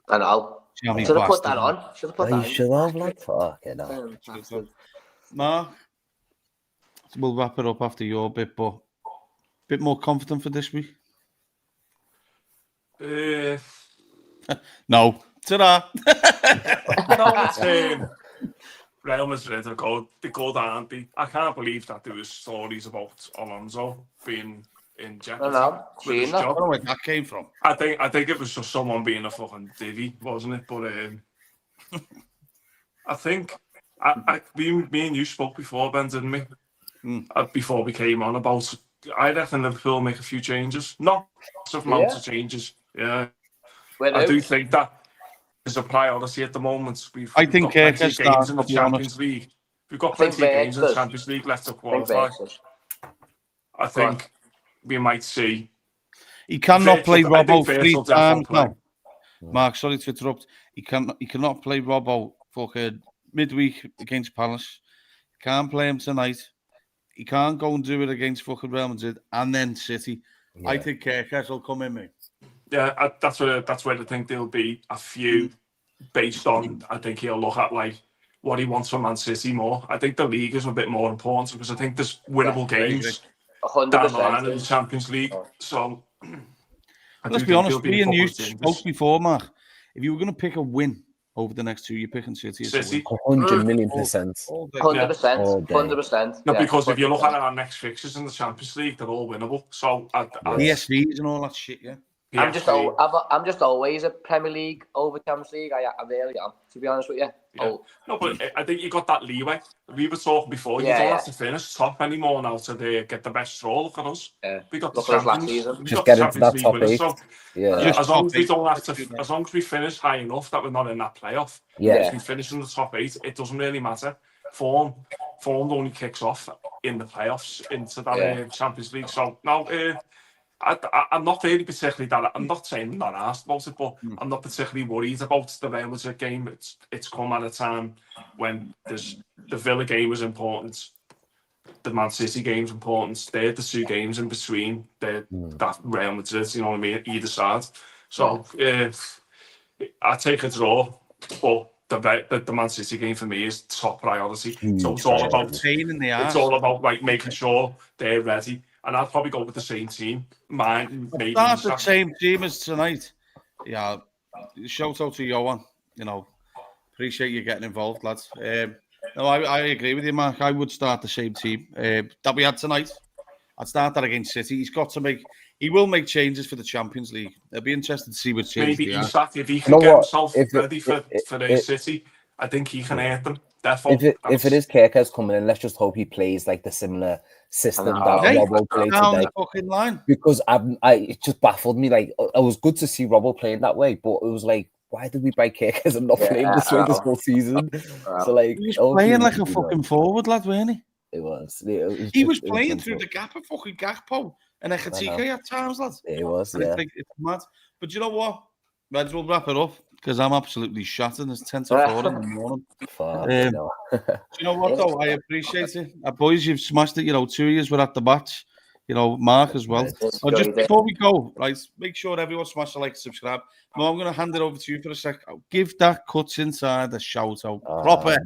I know. Jammy Should have put bastard. that on. Should have put You that should have, like, fucking hell. on. Mark, we'll wrap it up after your bit, but a bit more confident for this week? No. Ta-da! No, it's Real Madrid they go down. I can't believe that there was stories about Alonso being in jeopardy. With his I job. don't know where that came from. I think it was just someone being a fucking divvy, wasn't it? But I think me and you spoke before, Ben, didn't we? Before we came on about, I reckon Liverpool make a few changes, not massive amounts of changes. Yeah, I do think that is a priority at the moment. I think got plenty of Kirk games in the to be Champions honest. League. We've got plenty of games in the Champions League left to qualify. I think we might see. He cannot play Robbo Virgil 3 times definitely now. Mark, sorry to interrupt. He cannot play Robbo fucking midweek against Palace. He can't play him tonight. He can't go and do it against fucking Real Madrid and then City. Yeah. I think Kirkes will come in, mate. Yeah, that's where I think there'll be a few based on. I think he'll look at like what he wants from Man City more. I think the league is a bit more important because I think there's winnable games 100% down the line in the Champions League. So let's be honest, me and you spoke before, Mark. If you were going to pick a win over the next two, you're picking City. 100 million %. 100%. No, because if you look at our next fixtures in the Champions League, they're all winnable. So PSVs and all that shit, yeah. I'm just always a Premier League over Champions League. I really am, to be honest with you. Yeah. No, but I think you got that leeway. We were talking before. You don't have to finish top anymore now to get the best draw. Look at us. Yeah. We got the Champions. Just get into that top 8. So, as long as we don't have to, as long as we finish high enough that we're not in that playoff. If we finish in the top 8, it doesn't really matter. Form only kicks off in the playoffs into that Champions League. So now. I'm not really particularly that. I'm not saying I'm not asked about it, but I'm not particularly worried about the Real Madrid game. It's come at a time when the Villa game was important. the Man City game's important. They're the 2 games in between. They're that Real Madrid, you know what I mean, either side. So I take a draw, but the Man City game for me is top priority. So it's all about pain in the ass. It's all about like making sure they're ready, and I'd probably go with the same team. Mine, maybe not the same team as tonight. Yeah, shout out to Johan. You know, appreciate you getting involved, lads. No, I agree with you, Mark. I would start the same team that we had tonight. I'd start that against City. He will make changes for the Champions League. It'll be interesting to see what changes. Maybe Isak, if he can get himself ready for City, I think he can hurt them. Therefore, if it is Kirkers coming in, let's just hope he plays like the similar system that Robbo played today. Fucking line. Because it just baffled me. Like, it was good to see Robbo playing that way, but it was like, why did we buy Kirkers and not playing this way this whole season? So like, he was playing like a fucking forward, lad, wasn't he? It was. He was playing through the gap of fucking Gakpo and Ekatike at times, lads. It was, yeah. It's mad. But you know what? Reds will wrap it up because I'm absolutely shattered. It's 10 to 4 in the morning. You know what, though? I appreciate it. Boys, you've smashed it. You know, 2 years were at the match. You know, Mark as well. Just before we go, right, make sure everyone smash a like, subscribe. Mo, I'm going to hand it over to you for a sec. Give that Cuts Inside a shout out. Proper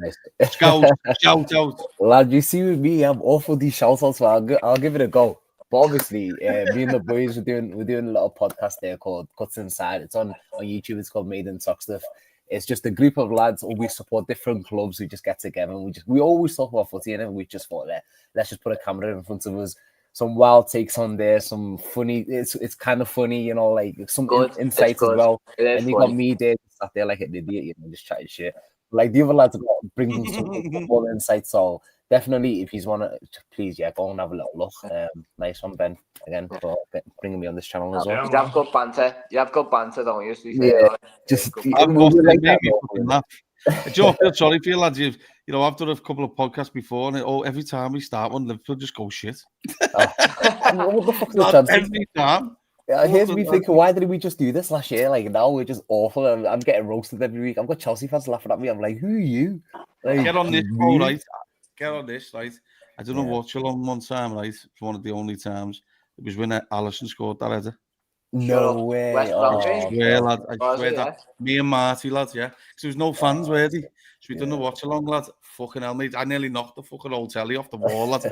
Scouse shout out. Lad, you see with me, I'm off with these shout outs, so I'll give it a go. But obviously, me and the boys, we're doing a little podcast there called Cuts Inside. It's on YouTube. It's called Made in Sock Stuff. It's just a group of lads who we support different clubs. We just get together and we always talk about footy, and we just thought, let's just put a camera in front of us. Some wild takes on there, some funny. It's kind of funny, you know, like some insights as well. And you got me there, sat there like an idiot, you know, just chatting shit. Like the other lads are bringing some football insights. So definitely, if he's wanna, please, go and have a little look. Nice one, Ben, again for bringing me on this channel as well. You have good banter. You have good banter, don't you? Yeah, just Joe, I feel sorry for you, lads. You know, I've done a couple of podcasts before, and every time we start one, Liverpool just go shit. What the fuck is the chance? Every time. Here's me thinking, why did we just do this last year? Like, now we're just awful. I'm getting roasted every week. I've got Chelsea fans laughing at me. I'm like, who are you? Like, get on this, bro, right? Get on this, right? I don't know watch along one time, right? It's one of the only times. It was when Alisson scored that header. No way. I swear, lad. I swear that. Me and Marty, lads, yeah. Because there was no fans, were they? So we done the watch along, lad. Fucking hell, mate. I nearly knocked the fucking old telly off the wall, lad.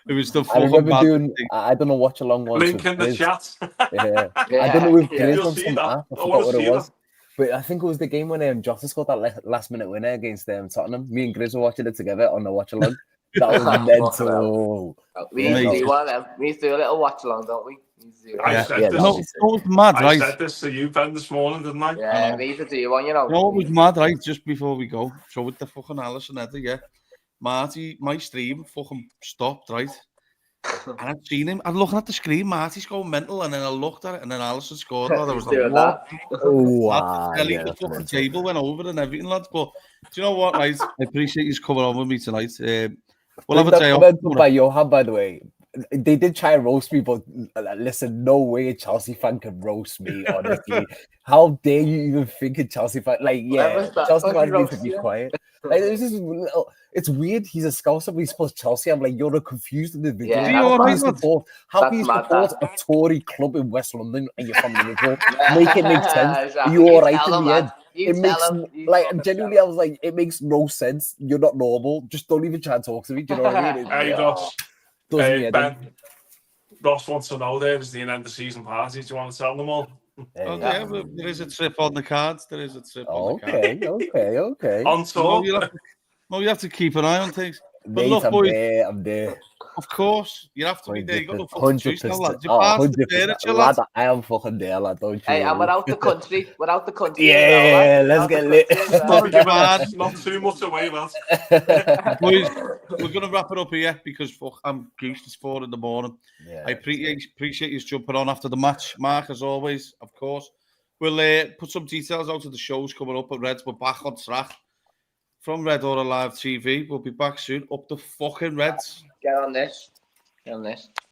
It was the fucking bad. I don't know watch along one. Link in the chat. I don't know if Grizz on some app. I forgot what it was. But I think it was the game when Jota scored that last minute winner against Tottenham. Me and Grizz were watching it together on the watch along. That was mental. We used to do one. We used to do a little watch along, don't we? I said this to you, Ben, this morning, didn't I? Yeah, we used to do one, you know. No, it was mad, right? Just before we go. So with the fucking Alisson header, yeah. Marty, my stream fucking stopped, right? And I'd seen him. I'm looking at the screen. Marty's going mental, and then I looked at it, and then Alisson scored. I was like, what? Wow. The fucking table went over and everything, lads. But do you know what, right? I appreciate you coming on with me tonight. We'll have a day off. By Johan, by the way. They did try and roast me, but listen, no way a Chelsea fan can roast me, honestly. How dare you even think a Chelsea fan? Like, yeah, Chelsea fans need to be quiet. Like, it's weird. He's a Scouser, but he's supposed Chelsea. I'm like, you're a confused individual. How can you support a Tory club in West London and you're from Liverpool? Make it make sense. You're all right in the end. It makes, like, genuinely, I was like, it makes no sense. You're not normal. Just don't even try and talk to me. Do you know what I mean? Hey, Ben, Ross wants to know there is the end of season party. Do you want to tell them all? Yeah, there is a trip on the cards. There is a trip on the cards. Okay. On tour. You have to keep an eye on things. But Mate, look, boys, I'm there. Of course, you have to be there. You got no fucking choice now, lad. Lad, I am fucking there, lad. Don't you? Hey, and we're out the country. Yeah, let's get lit. Not too much away, lads. Boys, we're going to wrap it up here because I'm goosed. It's 4 in the morning. Yeah, I appreciate you jumping on after the match. Mark, as always, of course. We'll put some details out of the shows coming up at Reds. We're back on track from Red Aura Live TV. We'll be back soon. Up the fucking Reds. Get on this.